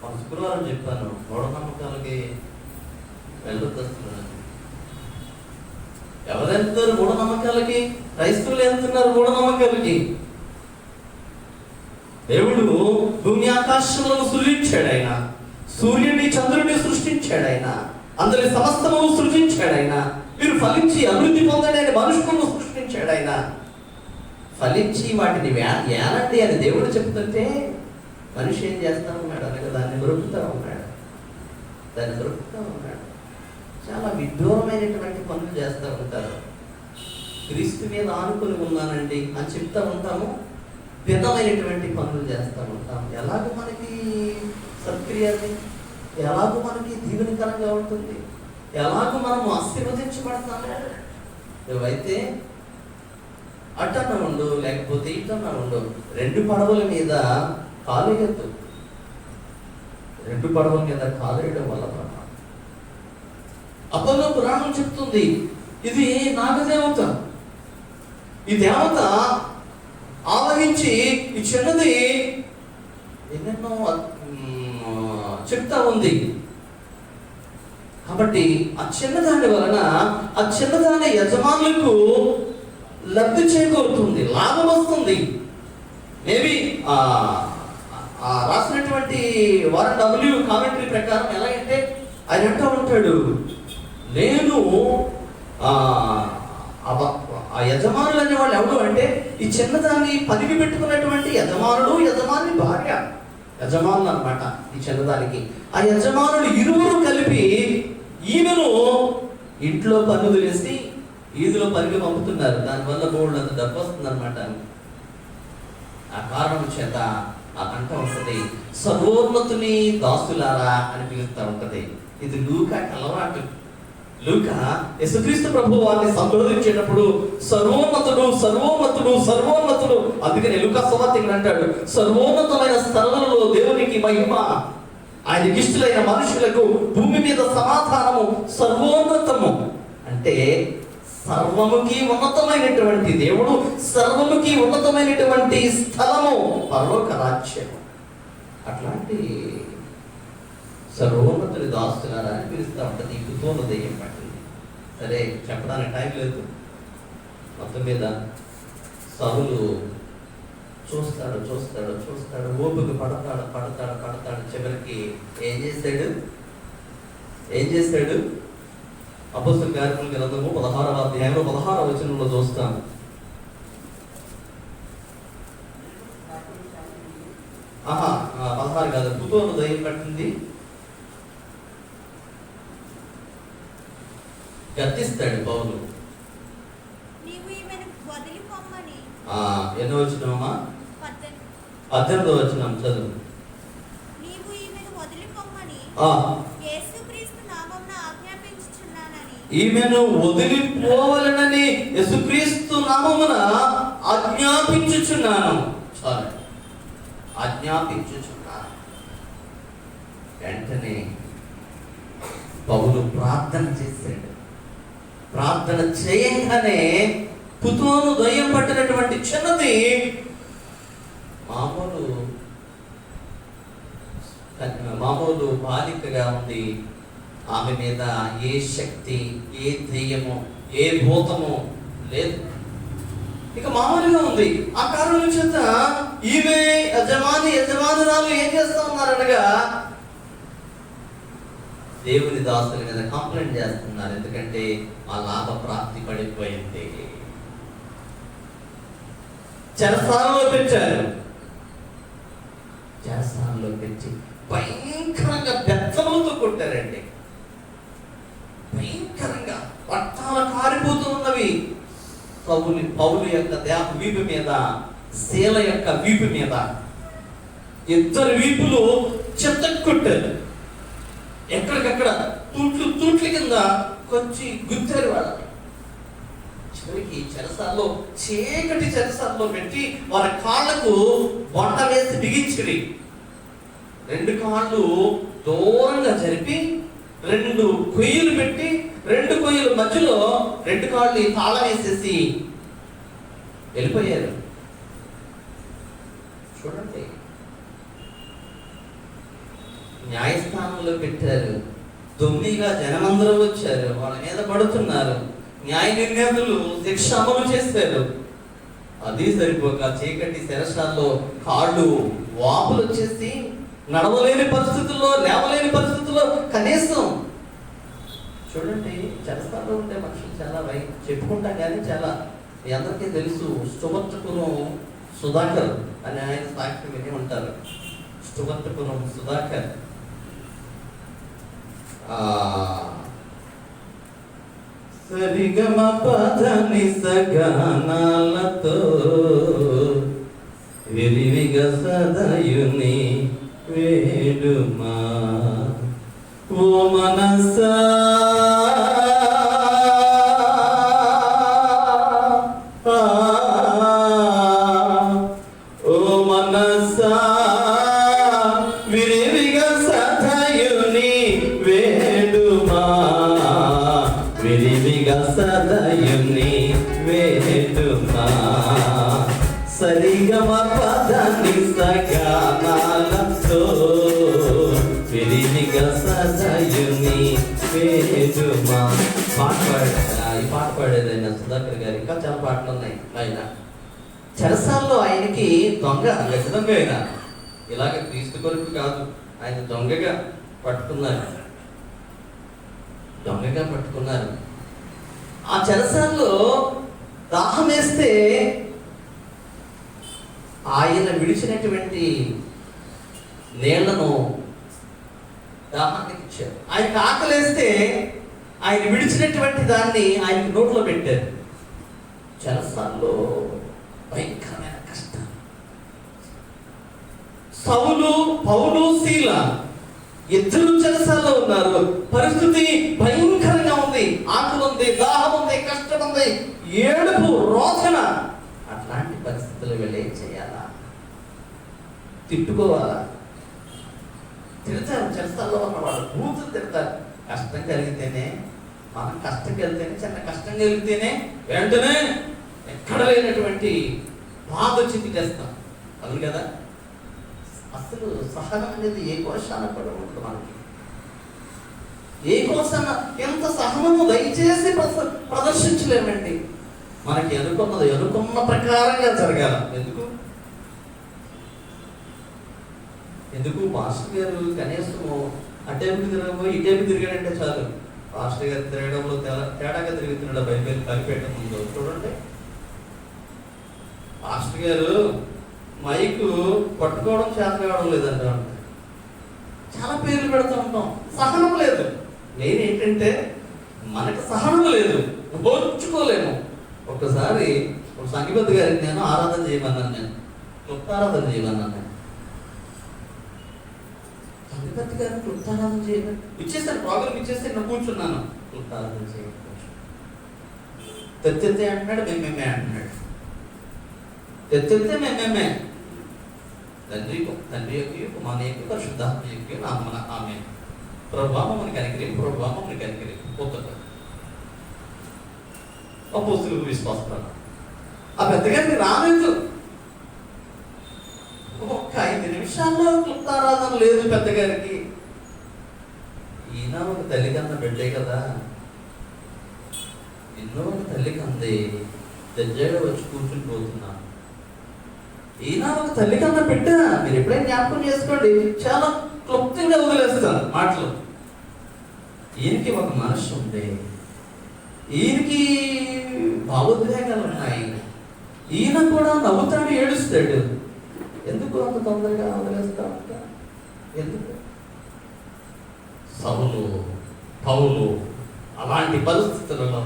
S1: మన శుక్రవారం చెప్పాను, మూఢనమ్మకాలకి వెళ్ళొస్తున్నాను. ఎవరు వెళ్తున్నారు మూఢనమ్మకాలకి? క్రైస్తవులు వెళ్తున్నారు మూఢనమ్మకాలకి. దేవుడు భూమి ఆకాశములను సృజించాడు ఆయన, సూర్యుడిని చంద్రుడిని సృష్టించాడు ఆయన, అందరి సమస్తము సృజించాడు ఆయన. మీరు ఫలించి అభివృద్ధి పొందండి అని మనుషులను సృష్టించాడు ఆయన. ఫలించి వాటిని ఏనండి అని దేవుడు చెప్తుంటే మనిషి ఏం చేస్తా ఉన్నాడు అనగా దాన్ని దొరుకుతూ ఉన్నాడు. చాలా విడ్డూరమైనటువంటి పనులు చేస్తూ ఉంటారు. క్రీస్తు మీద ఆనుకుని ఉన్నానండి అని చెప్తూ ఉంటాము, భిన్నమైనటువంటి పనులు చేస్తూ ఉంటాము. ఎలాగో మనకి సత్క్రియ, ఎలాగో మనకి దీవెనకరంగా ఉంటుంది, ఎలాగో మనము ఆశీర్వదించబడతాము. నువ్వైతే అటన్న ఉండు, లేకపోతే ఇటన్న ఉండు, 2 పడవల మీద కాలేయద్దు. 2 పడవల మీద కాలేయడం వల్ల అపోల్లో పురాణం చెప్తుంది, ఇది నాగదేవత. ఈ దేవత ఆవహించి ఈ చిన్నది ఎన్నెన్నో చెప్తా ఉంది. కాబట్టి ఆ చిన్నదాని వలన ఆ చిన్నదాని యజమానులకు లబ్ధి చేకూరుతుంది, లాభం వస్తుంది. మేబీ రాసినటువంటి వారన్ డబ్ల్యూ కామెంటరీ ప్రకారం ఎలాగంటే ఆయన అంటూ ఉంటాడు, నేను ఆ యజమానులు అనేవాళ్ళు ఎవరు అంటే ఈ చిన్నదాన్ని పనికి పెట్టుకున్నటువంటి యజమానుడు, యజమాని భార్య, యజమానులు అనమాట ఈ చిన్నదానికి. ఆ యజమానులు ఇరువురు కలిపి ఈమెను ఇంట్లో పన్ను వేసి ఈదులో పరికి పంపుతున్నారు. దానివల్ల బోర్డు అంత డబ్బు వస్తుంది అనమాట. ఆ కారణం చేత ఆ కంట ఉంటుంది, సర్వోన్నతుని దాసులారా అని పిలుస్తూ ఉంటది. ఇది లూకా అలవాటు. లూకా యేసుక్రీస్తు ప్రభు వారిని సంబోధించేటప్పుడు సర్వోన్నతుడు సర్వోన్నతుడు సర్వోన్నతుడు, అందుకని లూకా సువార్త అంటాడు, సర్వోన్నతమైన స్థలంలో దేవునికి మహిమ, ఆయనకి ఇష్టలైన మనుషులకు భూమి మీద సమాధానము, సర్వోన్నతము అంటే సర్వముకి ఉన్నతమైనటువంటి దేవుడు, సర్వముకి ఉన్నతమైనటువంటి స్థలము పరలోక రాజ్యము. అట్లాంటి సర్వోన్నతుని దాస్తులారా అని పిలుస్తూ ఉంటుంది. ఈ కుతూహల దెయ్యం పట్టింది. సరే, చెప్పడానికి టైం లేదు. మొత్తం మీద సౌలు చూస్తాడు చూస్తాడు చూస్తాడు, ఓపిక పడతాడు పడతాడు పడతాడు. చివరికి ఏం చేశాడు? అపోస్తలుల కార్యముల గ్రంథము 16వ అధ్యాయంలో 16వ వచనంలో చూస్తాం. ఆహా 16 కాదు, కుతూహల దెయ్యం పట్టింది. గర్తిస్తాడు పౌలు. ఎన్నో వచ్చినామా? 18వ వచనం చదువు. ఈమెను వదిలిపోవాలనని యేసుక్రీస్తు నామమున ఆజ్ఞాపించుచున్నాను. చాలు, ఆజ్ఞాపించుచున్నాను. వెంటనే పౌలు ప్రార్థన చేశాడు. ప్రార్థన చేయంగానే కుతూహలు దయ్యం పట్టినటువంటి చిన్నది మామూలు బాలికగా ఉంది. ఆమె మీద ఏ శక్తి, ఏ దెయ్యము, ఏ భూతము లేదు, ఇక మామూలుగా ఉంది. ఆ కారణం చేత ఈమె యజమానురాలు ఏం చేస్తా ఉన్నారనగా దేవుని దాసుల మీద కంప్లైంట్ చేస్తున్నారు. ఎందుకంటే ఆ లాభ ప్రాప్తి పడిపోయింది. చెరసాలలో పెంచి భయంకరంగా బెత్తలతో కొట్టారండి. భయంకరంగా రక్తాలు కారిపోతూ ఉన్నవి. పౌలు యొక్క దేహ వీపు మీద, శీల యొక్క వీపు మీద, ఇద్దరు వీపులు చెత్తకొట్టారు. ఎక్కడికక్కడ తూట్ల కింద కొంచెం గుద్దారు వాళ్ళని. చివరికి చీకటి చెరసాల్లో పెట్టి వారి కాళ్ళకు బొండ వేసి బిగించిరి. 2 కాళ్ళు దూరంగా జరిపి 2 కొయ్యలు పెట్టి 2 కొయ్యల మధ్యలో 2 కాళ్ళు తాళం వేసేసి వెళ్ళిపోయారు. చూడండి, న్యాయస్థానంలో పెట్టారు. దొమ్మిగా జనమందరూ వచ్చారు, వాళ్ళ మీద పడుతున్నారు. న్యాయ నిర్ణేతలు శిక్ష అమలు చేశారు. అది సరిపోక చీకటి శరసాల్లో కాళ్ళు వాపులు వచ్చేసి నడవలేని పరిస్థితుల్లో, లేవలేని పరిస్థితుల్లో, కనీసం చూడండి, చెరసాల్లో ఉండే మనుషులు చాలా చెప్పుకుంటాం కానీ చాలా మీ అందరికీ తెలుసు. స్టువర్ట్పురం సుధాకర్ అని ఆయన సాక్షి విని ఉంటారు. స్టువర్ట్పురం సుధాకర్ సరిగమ పదని సగానాలతో విరివిగ సదయుని వేడుమా ఓ మనసా ఓ మనసా విరివిగ సదయుని వేడుమా విరివిగ సదయుని వేడుమా సరిగమ పదని సగానాలతో విరివిగ సదయుని వేడుమా. ఈ పాట పాడేదైనా సుధాకర్ గారు. ఇంకా చాలా పాటలు ఉన్నాయి. ఆయన చెరసాల్లో ఆయనకి దొంగ, గజ దొంగ. అయినా ఇలాగ క్రీస్తు కొరకు కాదు, ఆయన దొంగగా పట్టుకున్నారు. ఆ చెరసాల్లో దాహం వేస్తే ఆయన విడిచినటువంటి నీళ్లను దాహానికి ఇచ్చారు. ఆయనకు ఆకలేస్తే ఆయన విడిచినటువంటి దాన్ని ఆయన నోట్లో పెట్టారు. చెరసాల్లో భయంకరమైన కష్టం. సౌలు, పౌలు, శీల ఇద్దరు చెరసాల్లో ఉన్నారు. పరిస్థితి భయంకరంగా ఉంది. ఆకలి ఉంది, దాహం ఉంది, కష్టం ఉంది, ఏడుపు, రోదన. అట్లాంటి పరిస్థితులు వీళ్ళు ఏం చేయాలా? తిట్టుకోవాలా? తిడతారు. చెరసాల్లో ఉన్నవాళ్ళు కూతురు తిడతారు. కష్టం కలిగితేనే, మనం కష్టం కలిగితేనే, చిన్న కష్టం కలిగితేనే వెంటనే ఎక్కడ లేనటువంటి బాధ వచ్చి తిట్టేస్తాం. అవును కదా? అసలు సహనం అనేది ఏ కోశాన కూడా ఉంటుంది మనకి. ఏ కోశాన ఎంత సహనము దయచేసి ప్రదర్శించలేమండి. మనకి అనుకున్న ప్రకారంగా జరగాల. ఎందుకు మాస్టర్ గారు కనీసం అటేపు తిరగబోయి ఇటేపు తిరిగాడంటే చాలు. మాస్టర్ గారు తిరగడంలో తేడాగా తిరుగుతున్నాడు. బయలుదేరి కలిపెట్ట ముందు చూడండి. మాస్టర్ గారు మైకు పట్టుకోవడం చేత కావడం లేదంట. చాలా పేర్లు పెడుతూ ఉంటాం. సహనం లేదు. మెయిన్ ఏంటంటే మనకు సహనం లేదు, ఓర్చుకోలేము. ఒక్కసారి సంగీపతి గారికి నేను ఆరాధన చేయమన్నాను. నేను క్లుప్తారాధన చేయమన్నాను. సంగీపతి గారిని క్లుప్తారాధన చేయమని ఇచ్చేసాను. ప్రోగ్రామ్ ఇచ్చేస్తే నేను కూర్చున్నాను. క్లుప్తారాధన చేయమని తెత్తే అంటున్నాడు, మేమేమే అంటున్నాడు. తెత్తే మేమేమే. తండ్రి యొక్క కుమారుని పరిశుద్ధాత్మ యొక్క నామమున ఆమేన్. ప్రభువా మమ్మల్ని కనికరించు, ప్రభువా మమ్మల్ని కనికరించు. అపోస్తలులకు విశ్వాసపడ్డా. ఆ పెద్దగారికి రాలేదు. ఒక్క 5 నిమిషాల్లో క్లుప్తారాధన లేదు పెద్దగారికి. ఈయన ఒక తల్లి కన్నా బిడ్డే కదా. ఎన్నో ఒక తల్లి కంది దర్జాగా వచ్చి కూర్చుని పోతున్నాను. ఈయన ఒక తల్లి కన్నా బిడ్డ. మీరు ఎప్పుడైనా జ్ఞాపకం చేసుకోండి. చాలా క్లుప్తంగా వదిలేస్తాను మాటలు. ఈయనకి ఒక మనస్సు ఉంది. ఈయనకి భావోద్వేగాలు ఉన్నాయి. ఈయన కూడా నవ్వుతాడు, ఏడుస్తాడు. ఎందుకు అంత తొందరగా వదిలేస్తా ఉంటా? ఎందుకు? సౌలు, పౌలు అలాంటి పరిస్థితులలో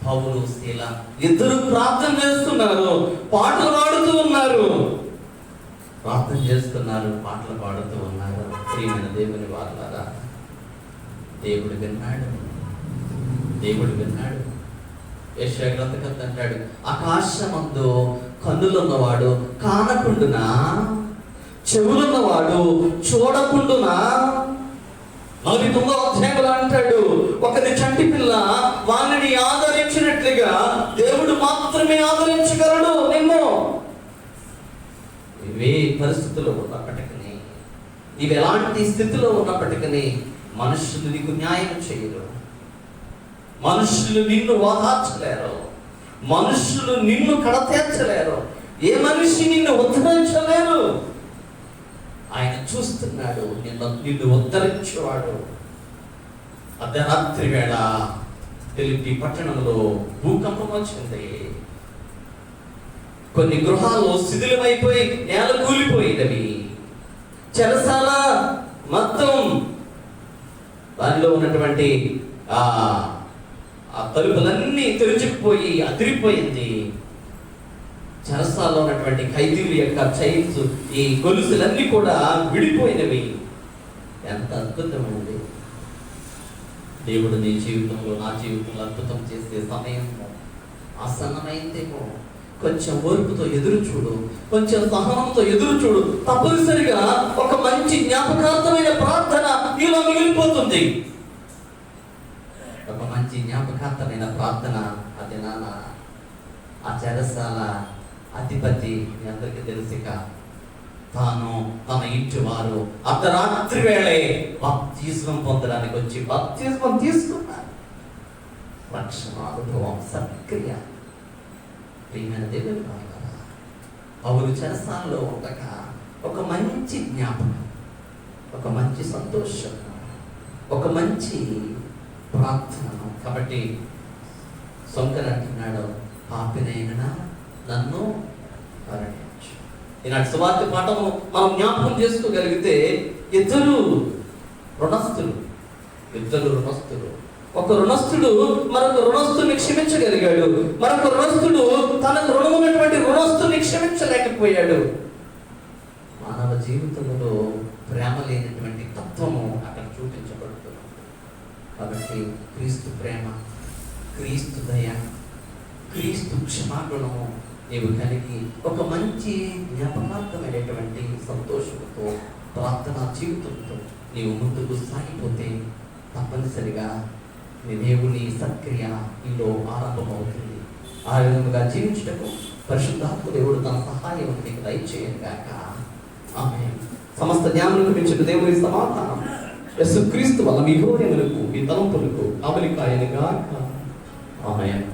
S1: పౌలు, శీల ఇద్దరు ప్రార్థన చేస్తున్నారు, పాటలు పాడుతూ ఉన్నారు. ప్రార్థన చేస్తున్నారు, పాటలు పాడుతూ ఉన్నారు. ప్రియమైన దేవుని వారలారా, దేవుడు విన్నాడు. దేవుడు విన్నాడు. యెషయా గ్రంథకర్త అంటాడు, ఆకాశమందు కన్నులున్నవాడు కానకుండునా, చెవులున్నవాడు చూడకుండునా. 49వ అధ్యాయంలో అంటాడు, ఒకరి చంటి పిల్ల వాణిని ఆదరించినట్లుగా దేవుడు మాత్రమే ఆదరించగలడు నిన్ను. ఇవే పరిస్థితుల్లో ఉన్నప్పటికీ, నీవు ఎలాంటి స్థితిలో ఉన్నప్పటికీ మనుషులు నీకు న్యాయం చేయరు. మనుషులు నిన్ను ఓదార్చలేరు. మనుషులు నిన్ను కడతీర్చలేరు. ఏ మనిషి నిన్ను ఉద్ధరించలేరు. ఆయన చూస్తున్నాడు, నిన్ను ఉద్ధరించేవాడు. అర్ధరాత్రి వేళ ఫిలిప్పీ పట్టణంలో భూకంపం వచ్చింది. కొన్ని గృహాలు శిథిలమైపోయి నేల కూలిపోయినవి. చెరసాల మొత్తం దానిలో ఉన్నటువంటి ఆ తలుపులన్నీ తెరుచుకుపోయి అదిరిపోయింది. చెరసాలలో ఉన్నటువంటి ఖైదీల యొక్క చైన్స్, ఈ గొలుసులన్నీ కూడా విడిపోయినవి. ఎంత అద్భుతమైనది! దేవుడు నీ జీవితంలో, నా జీవితంలో అద్భుతం చేసే సమయం ఆసన్నమైందేమో. కొంచెం ఓర్పుతో ఎదురు చూడు, కొంచెం సహనంతో ఎదురు చూడు. తప్పనిసరిగా ఒక మంచి జ్ఞాపకార్థమైన ప్రార్థన నీలో మిగిలిపోతుంది. ఒక మంచి జ్ఞాపకార్థమైన ప్రార్థన. అది నాన్న ఆ చెరసాల అధిపతి, మీ అందరికీ తెలుసుక, తాను తన ఇంటి వారు అర్ధరాత్రి వేళే బాప్తిస్మం పొందడానికి వచ్చి బాప్తిస్మం తీసుకున్నారు. రక్షణ అనుభవం, సత్క్రియ. ప్రియమైన దేవుని వారలారా, పౌలు చెరసాలలో ఉండగా ఒక మంచి జ్ఞాపకం, ఒక మంచి సంతోషం, ఒక మంచి ప్రార్థన. కాబట్టి సొంకర్ అంటున్నాడు, పాపినైనా నన్ను కరుణించు. ఈనాటి సువార్త పాఠము మనం జ్ఞాపకం చేసుకోగలిగితే ఇద్దరు రుణస్థులు. ఒక రుణస్థుడు మరొక రుణస్థుని క్షమించగలిగాడు, మరొక రుణస్థుడు తనకు రుణం ఉన్నటువంటి రుణస్థుని క్షమించలేకపోయాడు. మానవ జీవితంలో ప్రేమ లేనటువంటి తత్వము అక్కడ చూపించబడుతుంది. కాబట్టి క్రీస్తు ప్రేమ, క్రీస్తు దయ, క్రీస్తు క్షమాగుణము నీవు కలిగి ఒక మంచి జ్ఞాపకార్థమైనటువంటి సంతోషంతో ప్రార్థనా జీవితంతో నీవు ముందుకు సాగిపోతే తప్పనిసరిగా నీ దేవుని సత్క్రియ నీలో ఆరంభమవుతుంది. ఆ విధముగా జీవించటకు పరిశుద్ధాత్మ దేవుడు తన సహాయం నీకు దయచేయను గాక. ఆమేన్. సమస్త జ్ఞానులకు మించిన దేవుని సమాధానం యేసుక్రీస్తు వల్ల మీ హృదయములకు, మీ తలంపులకు అమలికాయను గాక. ఆమేన్.